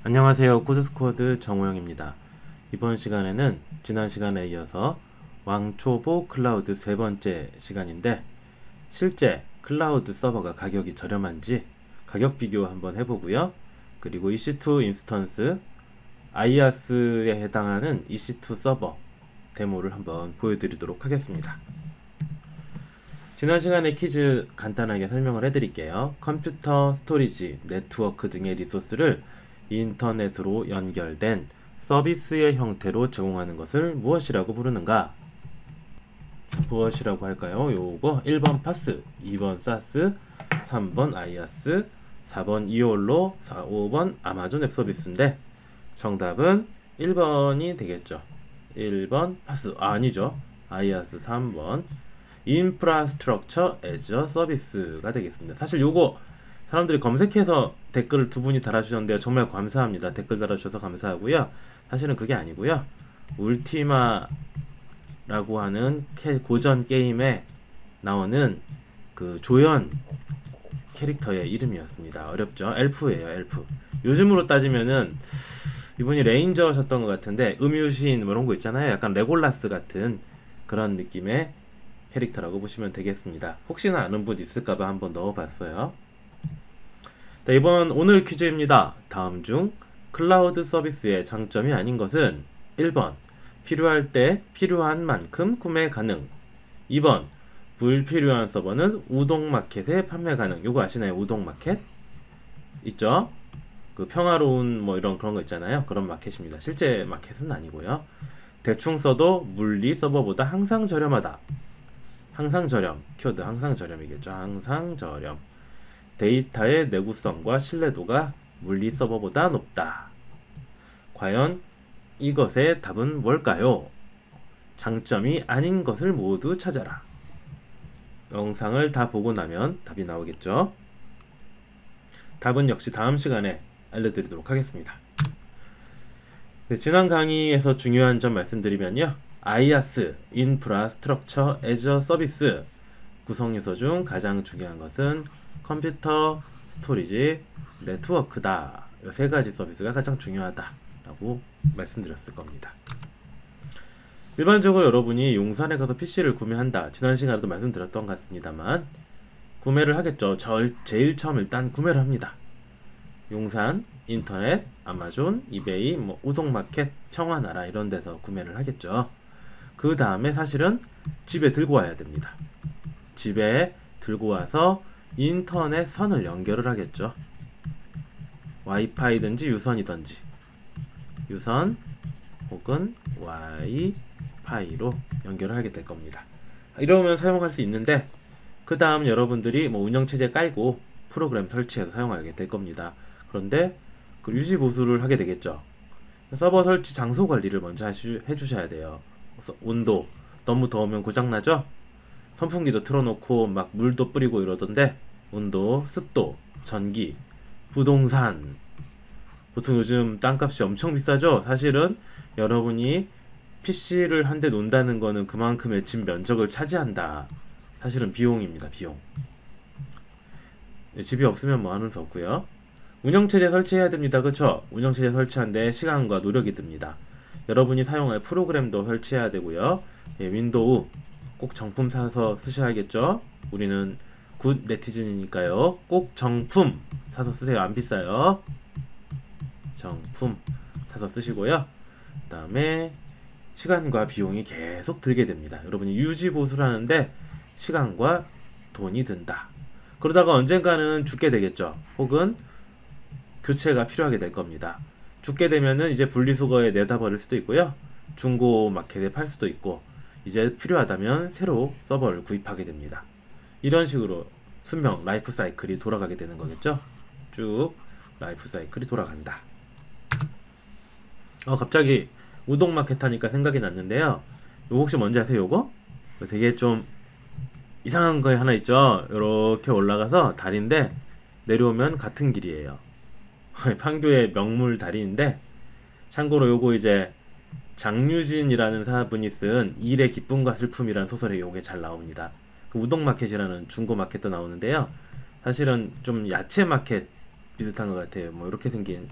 안녕하세요. 코드스코드 정우영입니다. 이번 시간에는 지난 시간에 이어서 왕초보 클라우드 세 번째 시간인데, 실제 클라우드 서버가 가격이 저렴한지 가격 비교 한번 해보고요. 그리고 EC2 인스턴스 IaaS에 해당하는 EC2 서버 데모를 한번 보여드리도록 하겠습니다. 지난 시간에 퀴즈 간단하게 설명을 해드릴게요. 컴퓨터, 스토리지, 네트워크 등의 리소스를 인터넷으로 연결된 서비스의 형태로 제공하는 것을 무엇이라고 부르는가? 무엇이라고 할까요? 요거 1번 파스, 2번 사스, 3번 아이아스, 4번 이올로, 5번 아마존 웹서비스인데 정답은 1번이 되겠죠. 1번 파스, 아니죠. 아이아스 3번 인프라스트럭처 애저 서비스가 되겠습니다. 사실 요거 사람들이 검색해서 댓글을 두 분이 달아주셨는데요. 정말 감사합니다. 댓글 달아주셔서 감사하고요. 사실은 그게 아니고요. 울티마라고 하는 고전 게임에 나오는 그 조연 캐릭터의 이름이었습니다. 어렵죠? 엘프예요, 엘프. 요즘으로 따지면은 이분이 레인저셨던 것 같은데 음유신 뭐 이런 거 있잖아요. 약간 레골라스 같은 그런 느낌의 캐릭터라고 보시면 되겠습니다. 혹시나 아는 분 있을까봐 한번 넣어봤어요. 자, 오늘 퀴즈입니다. 다음 중 클라우드 서비스의 장점이 아닌 것은 1번 필요할 때 필요한 만큼 구매 가능, 2번 불필요한 서버는 우동마켓에 판매 가능. 요거 아시나요? 우동마켓? 있죠? 그 평화로운 뭐 이런 그런 거 있잖아요. 그런 마켓입니다. 실제 마켓은 아니고요. 대충 써도 물리 서버보다 항상 저렴하다. 항상 저렴, 키워드 항상 저렴이겠죠. 항상 저렴. 데이터의 내구성과 신뢰도가 물리 서버보다 높다. 과연 이것의 답은 뭘까요? 장점이 아닌 것을 모두 찾아라. 영상을 다 보고 나면 답이 나오겠죠. 답은 역시 다음 시간에 알려드리도록 하겠습니다. 네, 지난 강의에서 중요한 점 말씀드리면요. IaaS, 인프라스트럭처 애저 서비스 구성 요소 중 가장 중요한 것은 컴퓨터, 스토리지, 네트워크다. 이 세 가지 서비스가 가장 중요하다라고 말씀드렸을 겁니다. 일반적으로 여러분이 용산에 가서 PC를 구매한다. 지난 시간에도 말씀드렸던 것 같습니다만 구매를 하겠죠. 제일 처음 일단 구매를 합니다. 용산, 인터넷, 아마존, 이베이, 뭐 우동마켓, 평화나라 이런 데서 구매를 하겠죠. 그 다음에 사실은 집에 들고 와야 됩니다. 집에 들고 와서 인터넷 선을 연결을 하겠죠. 와이파이든지 유선이든지 유선 혹은 와이파이로 연결을 하게 될 겁니다. 이러면 사용할 수 있는데 그 다음 여러분들이 뭐 운영체제 깔고 프로그램 설치해서 사용하게 될 겁니다. 그런데 그 유지 보수를 하게 되겠죠. 서버 설치 장소 관리를 먼저 해주셔야 돼요. 온도 너무 더우면 고장나죠? 선풍기도 틀어놓고 막 물도 뿌리고 이러던데 온도, 습도, 전기, 부동산 보통 요즘 땅값이 엄청 비싸죠? 사실은 여러분이 PC를 한 대 놓는다는 거는 그만큼의 집 면적을 차지한다. 사실은 비용입니다. 비용. 집이 없으면 뭐 하는 수 없고요. 운영체제 설치해야 됩니다. 그쵸? 운영체제 설치하는데 시간과 노력이 듭니다. 여러분이 사용할 프로그램도 설치해야 되고요. 윈도우 꼭 정품 사서 쓰셔야겠죠? 우리는 굿 네티즌이니까요. 꼭 정품 사서 쓰세요. 안 비싸요. 정품 사서 쓰시고요. 그 다음에 시간과 비용이 계속 들게 됩니다. 여러분이 유지 보수를 하는데 시간과 돈이 든다. 그러다가 언젠가는 죽게 되겠죠. 혹은 교체가 필요하게 될 겁니다. 죽게 되면은 이제 분리수거에 내다 버릴 수도 있고요. 중고 마켓에 팔 수도 있고 이제 필요하다면 새로 서버를 구입하게 됩니다. 이런 식으로 수명, 라이프 사이클이 돌아가게 되는 거겠죠. 쭉 라이프 사이클이 돌아간다. 갑자기 우동마켓 하니까 생각이 났는데요. 요거 혹시 뭔지 아세요? 요거? 되게 좀 이상한 거 하나 있죠. 이렇게 올라가서 다리인데 내려오면 같은 길이에요. 판교의 명물 다리인데 참고로 요거 이제 장유진이라는 분이 쓴 일의 기쁨과 슬픔이라는 소설에 요게 잘 나옵니다. 그 우동마켓이라는 중고마켓도 나오는데요. 사실은 좀 야채마켓 비슷한 것 같아요. 뭐 이렇게 생긴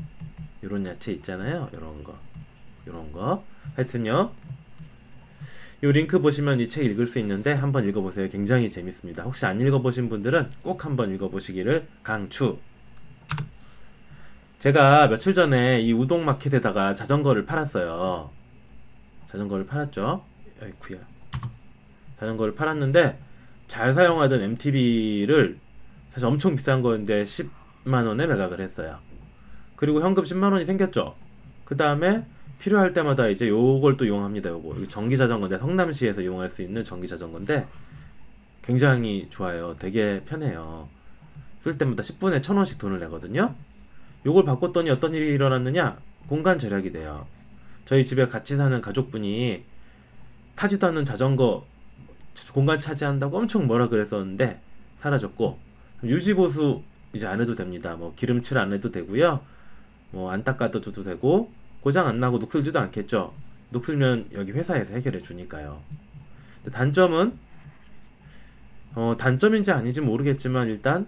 요런 야채 있잖아요. 요런 거. 하여튼요. 요 링크 보시면 이 책 읽을 수 있는데 한번 읽어보세요. 굉장히 재밌습니다. 혹시 안 읽어보신 분들은 꼭 한번 읽어보시기를 강추. 제가 며칠 전에 이 우동마켓에다가 자전거를 팔았어요. 자전거를 팔았죠. 아이쿠야. 자전거를 팔았는데 잘 사용하던 MTB를 사실 엄청 비싼 거였는데 10만원에 매각을 했어요. 그리고 현금 10만원이 생겼죠. 그 다음에 필요할 때마다 이제 요걸 또 이용합니다. 요거 전기자전거인데 성남시에서 이용할 수 있는 전기자전거인데 굉장히 좋아요. 되게 편해요. 쓸 때마다 10분에 1,000원씩 돈을 내거든요. 요걸 바꿨더니 어떤 일이 일어났느냐? 공간 절약이 돼요. 저희 집에 같이 사는 가족분이 타지도 않는 자전거 공간 차지한다고 엄청 뭐라 그랬었는데 사라졌고, 유지보수 이제 안 해도 됩니다. 뭐 기름칠 안 해도 되고요. 뭐 안 닦아도 되고, 고장 안 나고 녹슬지도 않겠죠. 녹슬면 여기 회사에서 해결해 주니까요. 단점은 단점인지 아닌지 모르겠지만 일단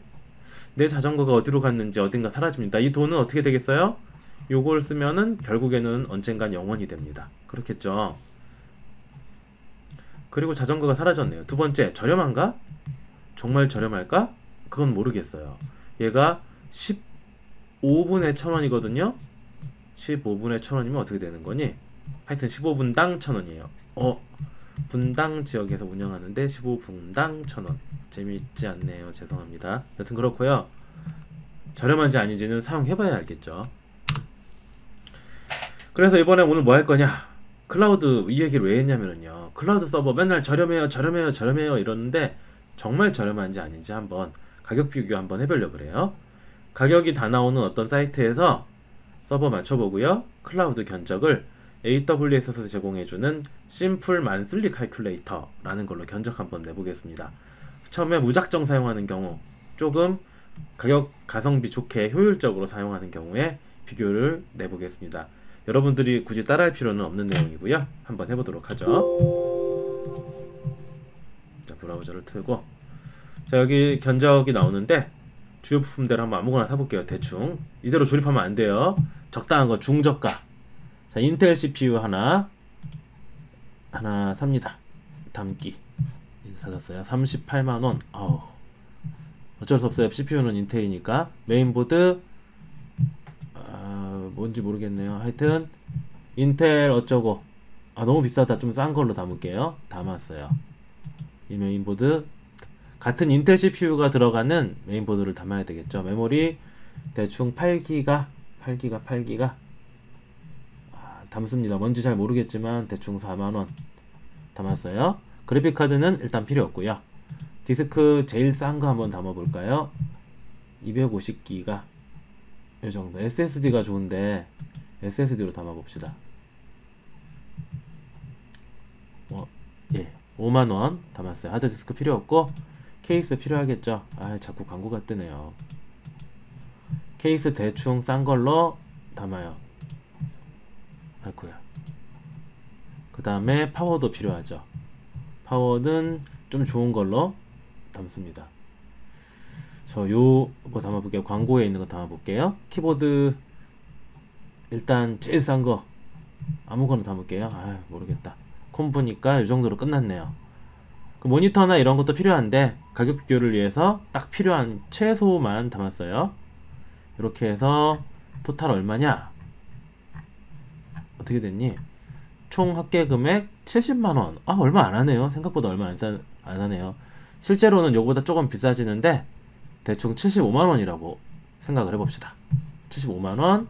내 자전거가 어디로 갔는지 어딘가 사라집니다. 이 돈은 어떻게 되겠어요? 요걸 쓰면은 결국에는 언젠간 영원이 됩니다. 그렇겠죠. 그리고 자전거가 사라졌네요. 두 번째, 저렴한가? 정말 저렴할까? 그건 모르겠어요. 얘가 15분에 1,000원이거든요. 15분에 1,000원이면 어떻게 되는 거니? 하여튼 15분당 1,000원이에요. 분당 지역에서 운영하는데 15분당 1,000원. 재밌지 않네요. 죄송합니다. 여튼 그렇고요. 저렴한지 아닌지는 사용해봐야 알겠죠. 그래서 이번에 오늘 뭐 할 거냐? 클라우드 이 얘기를 왜 했냐면요. 클라우드 서버 맨날 저렴해요 이러는데 정말 저렴한지 아닌지 한번 가격 비교 한번 해보려고 그래요. 가격이 다 나오는 어떤 사이트에서 서버 맞춰보고요. 클라우드 견적을 AWS에서 제공해주는 심플 만슬리 칼큘레이터라는 걸로 견적 한번 내보겠습니다. 처음에 무작정 사용하는 경우, 조금 가격 가성비 좋게 효율적으로 사용하는 경우에 비교를 내보겠습니다. 여러분들이 굳이 따라할 필요는 없는 내용이고요. 한번 해보도록 하죠. 자, 브라우저를 틀고, 자, 여기 견적이 나오는데 주요 부품대로 한번 아무거나 사볼게요. 대충 이대로 조립하면 안 돼요. 적당한 거 중저가. 자, 인텔 CPU 하나 삽니다. 담기 사셨어요. 38만원. 어쩔 수 없어요. CPU는 인텔이니까. 메인보드 뭔지 모르겠네요. 하여튼 인텔 어쩌고. 너무 비싸다. 좀 싼 걸로 담을게요. 담았어요. 이 메인보드 같은 인텔 CPU가 들어가는 메인보드를 담아야 되겠죠. 메모리 대충 8기가 담습니다. 뭔지 잘 모르겠지만 대충 4만원 담았어요. 그래픽카드는 일단 필요 없고요. 디스크 제일 싼 거 한번 담아볼까요? 250기가 이 정도. SSD가 좋은데 SSD로 담아봅시다. 5만원 담았어요. 하드디스크 필요 없고 케이스 필요하겠죠. 자꾸 광고가 뜨네요. 케이스 대충 싼 걸로 담아요. 아이쿠야. 그 다음에 파워도 필요하죠. 파워는 좀 좋은 걸로 담습니다. 저 요거 담아볼게요. 광고에 있는 거 담아볼게요. 키보드 일단 제일 싼 거 아무거나 담을게요. 모르겠다. 콤보니까 이 정도로 끝났네요. 그 모니터나 이런 것도 필요한데 가격 비교를 위해서 딱 필요한 최소만 담았어요. 이렇게 해서 토탈 얼마냐? 어떻게 됐니? 총 합계 금액 70만원. 얼마 안 하네요. 생각보다 얼마 안 하네요. 실제로는 요거보다 조금 비싸지는데 대충 75만원이라고 생각을 해봅시다. 75만원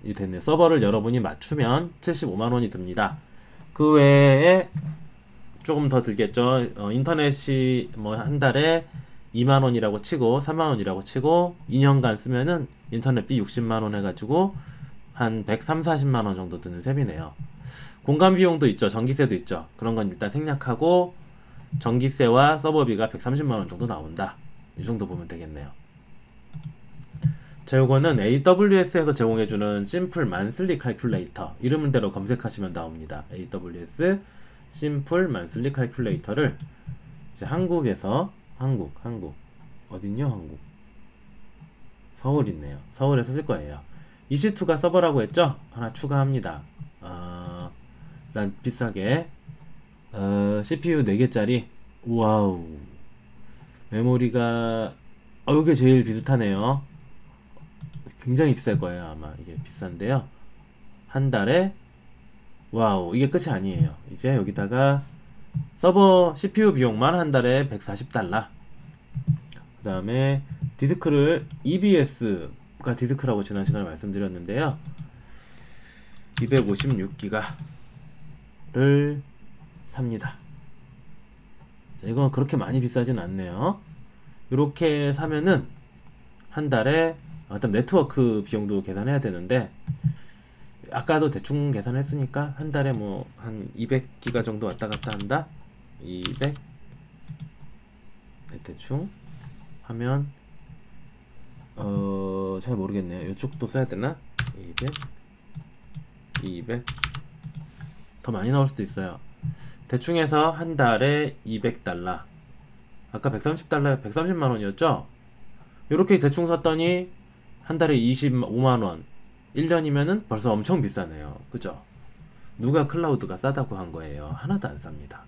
이 됐네. 서버를 여러분이 맞추면 75만원이 듭니다. 그 외에 조금 더 들겠죠. 인터넷이 뭐 한 달에 2만원이라고 치고 3만원이라고 치고 2년간 쓰면은 인터넷비 60만원 해가지고 한 130, 40만원 정도 드는 셈이네요. 공간 비용도 있죠. 전기세도 있죠. 그런 건 일단 생략하고 전기세와 서버비가 130만원 정도 나온다. 이 정도 보면 되겠네요. 자, 요거는 AWS에서 제공해주는 심플 만슬리 칼큘레이터, 이름대로 검색하시면 나옵니다. AWS 심플 만슬리 칼큘레이터를 이제 한국에서 한국 어딨냐? 한국 서울 있네요. 서울에서 쓸 거예요. EC2가 서버라고 했죠? 하나 추가합니다. 일단 비싸게 CPU 4개짜리. 와우. 메모리가 이게 제일 비슷하네요. 굉장히 비쌀 거예요. 아마 이게 비싼데요. 한 달에 와우, 이게 끝이 아니에요. 이제 여기다가 서버 CPU 비용만 한 달에 $140. 그 다음에 디스크를 EBS가 디스크라고 지난 시간에 말씀드렸는데요. 256기가를 삽니다. 자, 이건 그렇게 많이 비싸진 않네요. 이렇게 사면은 한 달에 일단 네트워크 비용도 계산해야 되는데, 아까도 대충 계산했으니까 한 달에 뭐 한 200기가 정도 왔다 갔다 한다. 200 대충 하면 잘 모르겠네요. 이쪽도 써야 되나? 200 더 많이 나올 수도 있어요. 대충 해서 한 달에 $200. 아까 $130, 130만원이었죠? 이렇게 대충 샀더니 한 달에 25만원. 1년이면은 벌써 엄청 비싸네요. 그죠? 누가 클라우드가 싸다고 한 거예요? 하나도 안 쌉니다.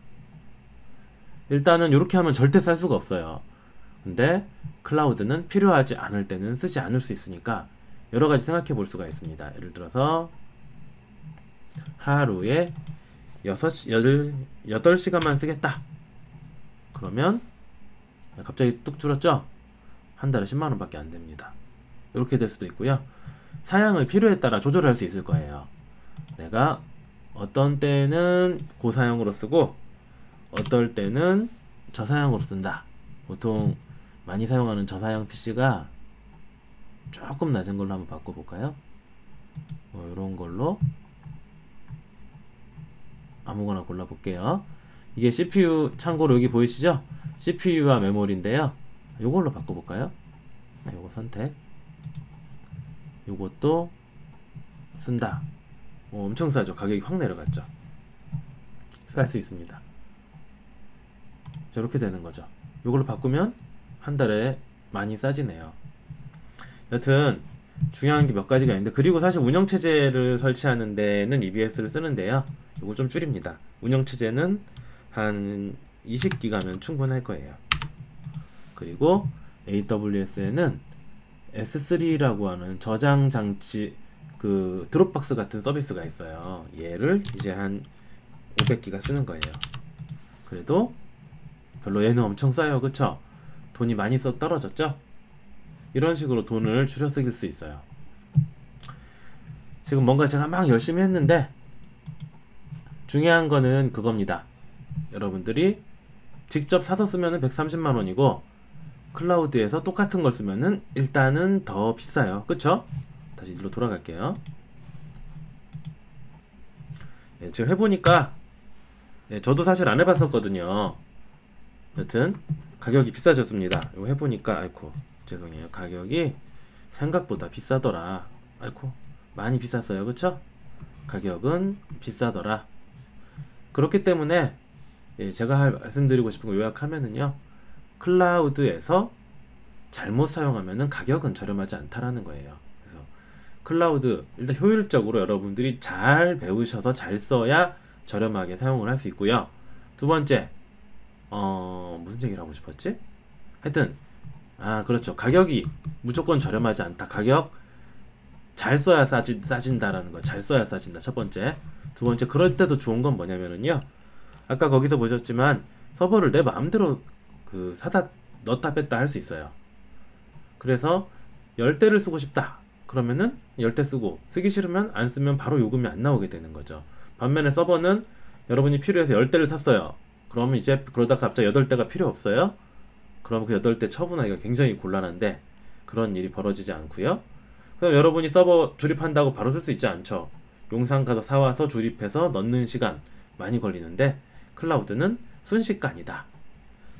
일단은 이렇게 하면 절대 쌀 수가 없어요. 근데 클라우드는 필요하지 않을 때는 쓰지 않을 수 있으니까 여러 가지 생각해 볼 수가 있습니다. 예를 들어서 하루에 8시간만 쓰겠다. 그러면 갑자기 뚝 줄었죠? 한 달에 10만원 밖에 안 됩니다. 이렇게 될 수도 있고요. 사양을 필요에 따라 조절할 수 있을 거예요. 내가 어떤 때는 고사양으로 쓰고 어떨 때는 저사양으로 쓴다. 보통 많이 사용하는 저사양 PC가 조금 낮은 걸로 한번 바꿔볼까요? 이런 걸로 아무거나 골라볼게요. 이게 CPU, 참고로 여기 보이시죠? CPU와 메모리인데요. 이걸로 바꿔볼까요? 요거 선택. 요것도 쓴다. 엄청 싸죠. 가격이 확 내려갔죠. 살 수 있습니다. 저렇게 되는 거죠. 요걸로 바꾸면 한 달에 많이 싸지네요. 여튼 중요한 게 몇 가지가 있는데, 그리고 사실 운영체제를 설치하는 데는 EBS를 쓰는데요. 요거 좀 줄입니다. 운영체제는 한 20기가면 충분할 거예요. 그리고 AWS에는 S3라고 하는 저장 장치, 그 드롭박스 같은 서비스가 있어요. 얘를 이제 한 500기가 쓰는 거예요. 그래도 별로 얘는 엄청 싸요. 그쵸? 돈이 많이 떨어졌죠? 이런 식으로 돈을 줄여 쓰길 수 있어요. 지금 뭔가 제가 막 열심히 했는데 중요한 거는 그겁니다. 여러분들이 직접 사서 쓰면은 130만원이고 클라우드에서 똑같은 걸 쓰면은 일단은 더 비싸요. 그쵸? 다시 일로 돌아갈게요. 네, 지금 해보니까 저도 사실 안 해봤었거든요. 여튼 가격이 비싸졌습니다. 이거 해보니까 아이고 죄송해요. 가격이 생각보다 비싸더라. 아이고 많이 비쌌어요. 그쵸? 가격은 비싸더라. 그렇기 때문에 제가 말씀드리고 싶은 거 요약하면은요, 클라우드에서 잘못 사용하면은 가격은 저렴하지 않다라는 거예요. 그래서 클라우드 일단 효율적으로 여러분들이 잘 배우셔서 잘 써야 저렴하게 사용을 할 수 있고요. 두 번째, 무슨 얘기를 하고 싶었지? 하여튼 그렇죠. 가격이 무조건 저렴하지 않다. 가격 잘 써야 싸진다라는 거. 잘 써야 싸진다. 첫 번째. 두 번째, 그럴 때도 좋은 건 뭐냐면은요, 아까 거기서 보셨지만 서버를 내 마음대로 사다 넣었다 뺐다 할 수 있어요. 그래서 10대를 쓰고 싶다 그러면은 10대 쓰고, 쓰기 싫으면 안 쓰면 바로 요금이 안 나오게 되는 거죠. 반면에 서버는 여러분이 필요해서 10대를 샀어요. 그러면 이제 그러다가 갑자기 8대가 필요 없어요. 그럼 그 8대 처분하기가 굉장히 곤란한데 그런 일이 벌어지지 않고요. 그럼 여러분이 서버 조립한다고 바로 쓸 수 있지 않죠. 용산 가서 사와서 조립해서 넣는 시간 많이 걸리는데 클라우드는 순식간이다.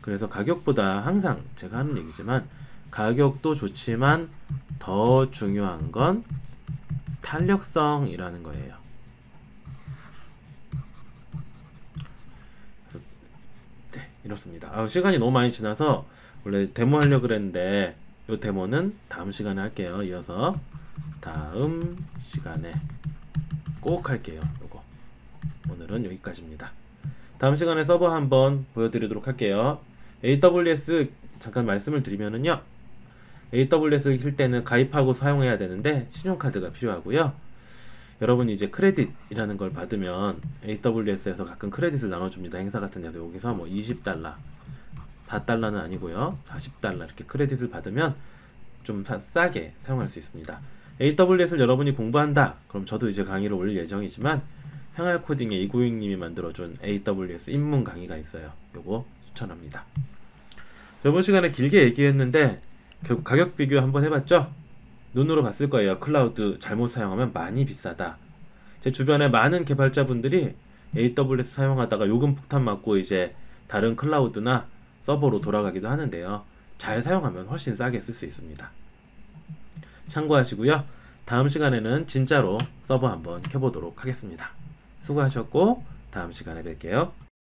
그래서 가격보다, 항상 제가 하는 얘기지만 가격도 좋지만 더 중요한 건 탄력성이라는 거예요. 그래서 이렇습니다. 시간이 너무 많이 지나서 원래 데모 하려고 그랬는데 이 데모는 다음 시간에 할게요. 이어서. 다음 시간에 꼭 할게요. 요거 오늘은 여기까지입니다. 다음 시간에 서버 한번 보여드리도록 할게요. AWS 잠깐 말씀을 드리면은요, AWS 킬 때는 가입하고 사용해야 되는데 신용카드가 필요하고요. 여러분이 이제 크레딧이라는 걸 받으면 AWS에서 가끔 크레딧을 나눠줍니다. 행사 같은 데서 여기서 뭐 $20, 4달러는 아니고요, $40 이렇게 크레딧을 받으면 좀 싸게 사용할 수 있습니다. AWS를 여러분이 공부한다, 그럼 저도 이제 강의를 올릴 예정이지만 생활 코딩의 이고잉님이 만들어준 AWS 입문 강의가 있어요. 요거 추천합니다. 저번 시간에 길게 얘기했는데 결국 가격 비교 한번 해봤죠? 눈으로 봤을 거예요. 클라우드 잘못 사용하면 많이 비싸다. 제 주변에 많은 개발자분들이 AWS 사용하다가 요금 폭탄 맞고 이제 다른 클라우드나 서버로 돌아가기도 하는데요. 잘 사용하면 훨씬 싸게 쓸 수 있습니다. 참고하시고요. 다음 시간에는 진짜로 서버 한번 켜보도록 하겠습니다. 수고하셨고 다음 시간에 뵐게요.